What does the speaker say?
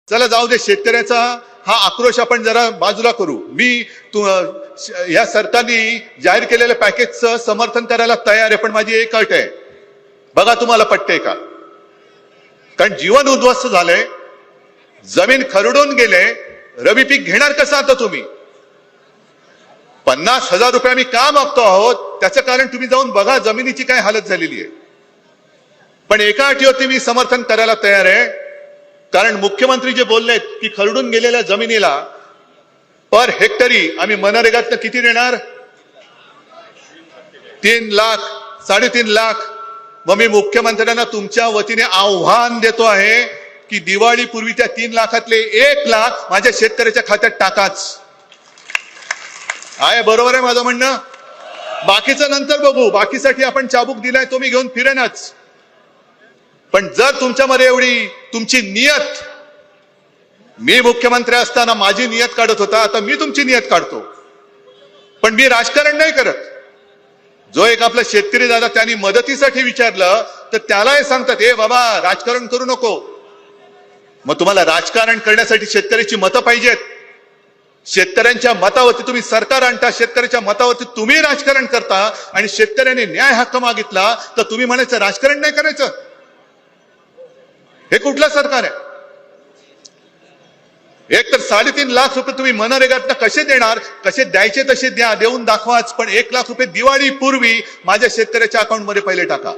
चला जाऊ दे, शेतकऱ्याचा हा आक्रोश आपण जरा बाजूला करू. मी या सरकारने जाहीर केलेल्या पॅकेजचं समर्थन करायला तयार आहे, पण माझी एक अट आहे, बघा तुम्हाला पटते का. कारण जीवन उद्ध्वस्त झालंय, जमीन खरडून गेले, रबी पीक घेणार कसं आता तुम्ही. 50,000 रुपये आम्ही का मागतो आहोत त्याचं कारण तुम्ही जाऊन बघा जमिनीची काय हालत झालेली आहे. पण एका अटीवरती मी समर्थन करायला तयार आहे, कारण मुख्यमंत्री जे बोललेत की खरडून गेलेल्या जमिनीला पर हेक्टरी आम्ही मनरेगातनं किती देणार, 3 लाख 3.5 लाख. मग मी मुख्यमंत्र्यांना तुमच्या वतीने आव्हान देतो आहे की दिवाळीपूर्वी त्या 3 लाखातले 1 लाख माझ्या शेतकऱ्याच्या खात्यात टाकाच. आहे बरोबर आहे माझं म्हणणं. बाकीचं नंतर बघू, बाकीसाठी आपण चाबूक दिलाय तो मी घेऊन फिरेनच. पण जर तुमच्यामध्ये एवढी तुमची नियत, मी मुख्यमंत्री असताना माझी नियत काढत होता, आता मी तुमची नियत काढतो. पण मी राजकारण नाही करत. जो एक आपला शेतकरी दादा त्यांनी मदतीसाठी विचारलं तर त्याला हे सांगतात, ए बाबा राजकारण करू नको. मग तुम्हाला राजकारण करण्यासाठी शेतकऱ्याची मतं पाहिजेत. शेतकऱ्यांच्या मतावरती तुम्ही सरकार आणता, शेतकऱ्याच्या मतावरती तुम्ही राजकारण करता, आणि शेतकऱ्याने न्याय हक्क मागितला तर तुम्ही म्हणायचं राजकारण नाही करायचं. हे कुठलं सरकार आहे. एक तर 3.5 लाख रुपये तुम्ही मनरेगातनं कसे देणार, कसे द्यायचे तसे द्या, देऊन दाखवाच, पण 1 लाख रुपये दिवाळीपूर्वी माझ्या शेतकऱ्याच्या अकाउंटमध्ये पहिले टाका.